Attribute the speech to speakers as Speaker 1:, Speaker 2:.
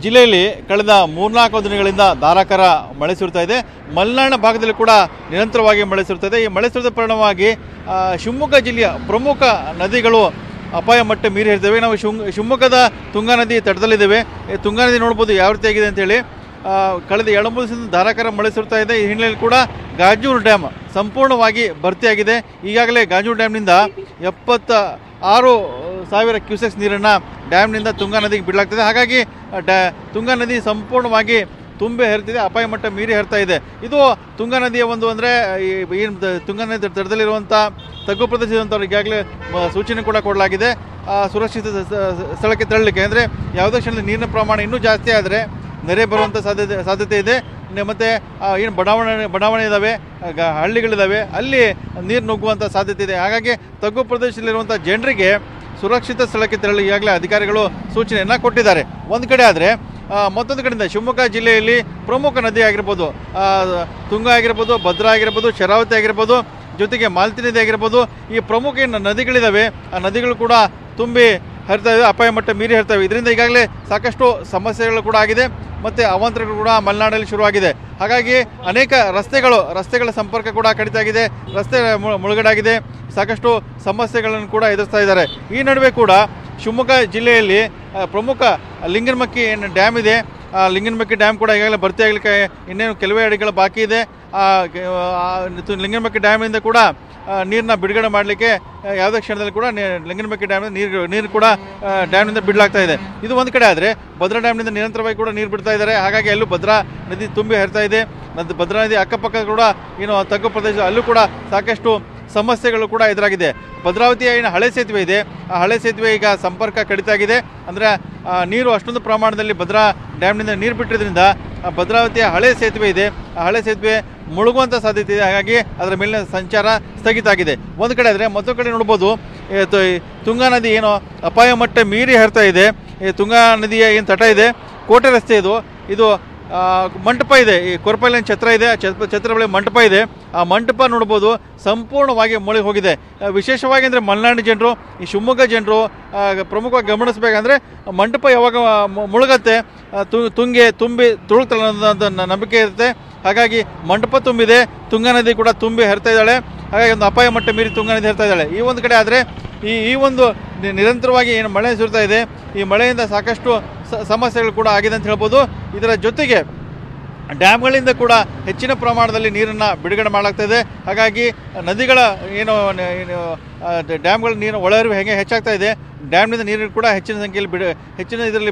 Speaker 1: ಜಿಲ್ಲೆಯಲ್ಲಿ ಕಳೆದ 3-4 ದಿನಗಳಿಂದ ಧಾರಾಕಾರ ಮಳೆ ಸುರಿತಾ ಇದೆ. ಮಲೆನಾಡಿನ ಭಾಗದಲ್ಲಿ ಕೂಡ ನಿರಂತರವಾಗಿ ಮಳೆ ಸುರಿತಾ ಇದೆ. ಈ ಮಳೆ ಸುರಿದ ಪರಿಣಾಮವಾಗಿ ಶಿವಮೊಗ್ಗ ಜಿಲ್ಲೆಯ ಪ್ರಮುಖ ನದಿಗಳು ಅಪಾಯ ಮಟ್ಟ ಮೀರಿ ಇರ್ತವೆ. ನಾವು ಶಿವಮೊಗ್ಗದ ತುಂಗಾ ನದಿ ತಟದಲ್ಲಿದ್ದೇವೆ. ತುಂಗಾ ನದಿ ನೋಡ್ಬೋದು ಯಾವ ರೀತಿಯಾಗಿದೆ ಅಂತೇಳಿ. ಕಳೆದ 2-3 ದಿವಸದಿಂದ ಧಾರಾಕಾರ ಮಳೆ ಸುರಿತಾ ಇದೆ. ಈ ಹಿನ್ನೆಲೆಯಲ್ಲಿ ಕೂಡ ಗಾಜೂರು ಡ್ಯಾಮ್ ಸಂಪೂರ್ಣವಾಗಿ ಭರ್ತಿಯಾಗಿದೆ. ಈಗಾಗಲೇ ಗಾಜೂರು ಡ್ಯಾಮ್ನಿಂದ 76,000 ಕ್ಯೂಸೆಕ್ಸ್ ನೀರನ್ನು ಡ್ಯಾಮ್ನಿಂದ ತುಂಗಾ ನದಿಗೆ ಬಿಡಲಾಗ್ತದೆ. ಹಾಗಾಗಿ ತುಂಗಾ ನದಿ ಸಂಪೂರ್ಣವಾಗಿ ತುಂಬಿ ಹರಿತಿದೆ, ಅಪಾಯ ಮಟ್ಟ ಮೀರಿ ಹರಿತಾ ಇದೆ. ಇದು ತುಂಗಾ ನದಿಯ ಒಂದು ಅಂದರೆ ಏನು ತುಂಗಾ ನದಿ ತಟದಲ್ಲಿರುವಂಥ ತಗ್ಗು ಪ್ರದೇಶದಂಥವ್ರು ಈಗಾಗಲೇ ಸೂಚನೆ ಕೂಡ ಕೊಡಲಾಗಿದೆ. ಸುರಕ್ಷಿತ ಸ್ಥಳಕ್ಕೆ ತೆರಳಲಿಕ್ಕೆ, ಅಂದರೆ ಯಾವುದೇ ಕ್ಷಣದಲ್ಲಿ ನೀರಿನ ಪ್ರಮಾಣ ಇನ್ನೂ ಜಾಸ್ತಿ ಆದರೆ ನೆರೆ ಬರುವಂಥ ಸಾಧ್ಯತೆ ಇದೆ. ಮತ್ತು ಏನು ಬಡಾವಣೆ ಇದ್ದಾವೆ, ಹಳ್ಳಿಗಳಿದ್ದಾವೆ, ಅಲ್ಲಿ ನೀರು ನುಗ್ಗುವಂಥ ಸಾಧ್ಯತೆ ಇದೆ. ಹಾಗಾಗಿ ತಗ್ಗು ಪ್ರದೇಶದಲ್ಲಿರುವಂಥ ಜನರಿಗೆ ಸುರಕ್ಷಿತ ಸ್ಥಳಕ್ಕೆ ತೆರಳಿ ಈಗಾಗಲೇ ಅಧಿಕಾರಿಗಳು ಸೂಚನೆಯನ್ನು ಕೊಟ್ಟಿದ್ದಾರೆ. ಒಂದು ಕಡೆ ಆದರೆ ಮತ್ತೊಂದು ಕಡೆಯಿಂದ ಶಿವಮೊಗ್ಗ ಜಿಲ್ಲೆಯಲ್ಲಿ ಪ್ರಮುಖ ನದಿ ಆಗಿರ್ಬೋದು, ತುಂಗಾ ಆಗಿರ್ಬೋದು, ಭದ್ರಾ ಆಗಿರ್ಬೋದು, ಶರಾವತಿ ಆಗಿರ್ಬೋದು, ಜೊತೆಗೆ ಮಾಲ್ತಿ ನದಿ ಆಗಿರ್ಬೋದು, ಈ ಪ್ರಮುಖ ಏನು ನದಿಗಳಿದ್ದಾವೆ ಆ ನದಿಗಳು ಕೂಡ ತುಂಬಿ ಹರಿತಾ ಇದೆ, ಅಪಾಯ ಮಟ್ಟ ಮೀರಿ ಹರಿತವೆ. ಇದರಿಂದ ಈಗಾಗಲೇ ಸಾಕಷ್ಟು ಸಮಸ್ಯೆಗಳು ಕೂಡ ಆಗಿದೆ ಮತ್ತು ಅವಾಂತರಗಳು ಕೂಡ ಮಲೆನಾಡಲ್ಲಿ ಶುರುವಾಗಿದೆ. ಹಾಗಾಗಿ ಅನೇಕ ರಸ್ತೆಗಳ ಸಂಪರ್ಕ ಕೂಡ ಕಡಿತ ಆಗಿದೆ, ರಸ್ತೆ ಮುಳುಗಡಾಗಿದೆ, ಸಾಕಷ್ಟು ಸಮಸ್ಯೆಗಳನ್ನು ಕೂಡ ಎದುರಿಸ್ತಾ ಇದ್ದಾರೆ. ಈ ನಡುವೆ ಕೂಡ ಶಿವಮೊಗ್ಗ ಜಿಲ್ಲೆಯಲ್ಲಿ ಪ್ರಮುಖ ಲಿಂಗನಮಕ್ಕಿ ಏನು ಡ್ಯಾಮ್ ಇದೆ, ಆ ಲಿಂಗನಮಕ್ಕಿ ಡ್ಯಾಮ್ ಕೂಡ ಈಗಾಗಲೇ ಭರ್ತಿ ಆಗಲಿಕ್ಕೆ ಇನ್ನೇನು ಕೆಲವೇ ಅಡಿಗಳು ಬಾಕಿ ಇದೆ. ಲಿಂಗನಮಕ್ಕಿ ಡ್ಯಾಮಿಂದ ಕೂಡ ನೀರನ್ನ ಬಿಡುಗಡೆ ಮಾಡಲಿಕ್ಕೆ ಯಾವುದೇ ಕ್ಷಣದಲ್ಲಿ ಕೂಡ ಲಿಂಗನಮಕ್ಕಿ ಡ್ಯಾಮಿಂದ ನೀರು ಕೂಡ ಡ್ಯಾಮ್ನಿಂದ ಬಿಡಲಾಗ್ತಾ ಇದೆ. ಇದು ಒಂದು ಕಡೆ ಆದರೆ ಭದ್ರಾ ಡ್ಯಾಮ್ನಿಂದ ನಿರಂತರವಾಗಿ ಕೂಡ ನೀರು ಬಿಡ್ತಾ ಇದ್ದಾರೆ. ಹಾಗಾಗಿ ಅಲ್ಲೂ ಭದ್ರಾ ನದಿ ತುಂಬಿ ಹರಿತಾ ಇದೆ. ಭದ್ರಾ ನದಿ ಅಕ್ಕಪಕ್ಕ ಕೂಡ ಏನು ತಗ್ಗು ಪ್ರದೇಶ ಅಲ್ಲೂ ಕೂಡ ಸಾಕಷ್ಟು ಸಮಸ್ಯೆಗಳು ಕೂಡ ಎದುರಾಗಿದೆ. ಭದ್ರಾವತಿಯ ಏನು ಹಳೆ ಸೇತುವೆ ಇದೆ, ಆ ಹಳೆ ಸೇತುವೆ ಈಗ ಸಂಪರ್ಕ ಕಡಿತ ಆಗಿದೆ. ಅಂದರೆ ನೀರು ಅಷ್ಟೊಂದು ಪ್ರಮಾಣದಲ್ಲಿ ಭದ್ರಾ ಡ್ಯಾಮ್ನಿಂದ ನೀರು ಬಿಟ್ಟಿರೋದ್ರಿಂದ ಭದ್ರಾವತಿಯ ಹಳೆ ಸೇತುವೆ ಇದೆ, ಆ ಹಳೆ ಸೇತುವೆ ಮುಳುಗುವಂಥ ಸಾಧ್ಯತೆ ಇದೆ. ಹಾಗಾಗಿ ಅದರ ಮೇಲಿನ ಸಂಚಾರ ಸ್ಥಗಿತ ಆಗಿದೆ. ಒಂದು ಕಡೆ ಆದರೆ ಮತ್ತೊಂದು ಕಡೆ ನೋಡ್ಬೋದು, ತುಂಗಾ ನದಿ ಏನು ಅಪಾಯ ಮಟ್ಟ ಮೀರಿ ಹರಿತಾ ಇದೆ. ಈ ತುಂಗಾ ನದಿಯ ಏನು ತಟ ಇದೆ, ಕೋಟೆ ರಸ್ತೆ ಇದು ಮಂಟಪ ಇದೆ, ಈ ಕೊರಪಲ್ಲಿನ ಛತ್ರ ಇದೆ, ಛತ್ರ ಬಳಿ ಮಂಟಪ ಇದೆ. ಆ ಮಂಟಪ ನೋಡ್ಬೋದು ಸಂಪೂರ್ಣವಾಗಿ ಮುಳುಗಿ ಹೋಗಿದೆ. ವಿಶೇಷವಾಗಿ ಅಂದರೆ ಮಲೆನಾಡಿನ ಜನರು, ಈ ಶಿವಮೊಗ್ಗ ಜನರು ಪ್ರಮುಖವಾಗಿ ಗಮನಿಸಬೇಕಂದ್ರೆ ಮಂಟಪ ಯಾವಾಗ ಮುಳುಗತ್ತೆ ತುಂಬಿ ತುಳುಕ್ತಲ್ಲ ಅನ್ನೋದಂಥ ನಂಬಿಕೆ ಇರುತ್ತೆ. ಹಾಗಾಗಿ ಮಂಟಪ ತುಂಬಿದೆ, ತುಂಗಾ ನದಿ ಕೂಡ ತುಂಬಿ ಹರಿತಾ ಇದ್ದಾಳೆ. ಹಾಗಾಗಿ ಒಂದು ಅಪಾಯ ಮಟ್ಟ ಮೀರಿ ತುಂಗಾ ನದಿ ಹರಿತಾ ಇದ್ದಾಳೆ. ಈ ಒಂದು ಕಡೆ ಆದರೆ ಈ ಒಂದು ನಿರಂತರವಾಗಿ ಏನು ಮಳೆ ಸುರಿತಾ ಇದೆ, ಈ ಮಳೆಯಿಂದ ಸಾಕಷ್ಟು ಸಮಸ್ಯೆಗಳು ಕೂಡ ಆಗಿದೆ ಅಂತ ಹೇಳ್ಬೋದು. ಇದರ ಜೊತೆಗೆ ಡ್ಯಾಮ್ಗಳಿಂದ ಕೂಡ ಹೆಚ್ಚಿನ ಪ್ರಮಾಣದಲ್ಲಿ ನೀರನ್ನು ಬಿಡುಗಡೆ ಮಾಡಲಾಗ್ತಾ ಇದೆ. ಹಾಗಾಗಿ ನದಿಗಳ ಏನು ಡ್ಯಾಮ್ಗಳ ನೀರು ಒಳಹರಿವು ಹೇಗೆ ಹೆಚ್ಚಾಗ್ತಾ ಇದೆ, ಡ್ಯಾಮ್ನಿಂದ ನೀರು ಕೂಡ ಹೆಚ್ಚಿನ ಸಂಖ್ಯೆಯಲ್ಲಿ ಹೆಚ್ಚಿನ ಇದರಲ್ಲಿ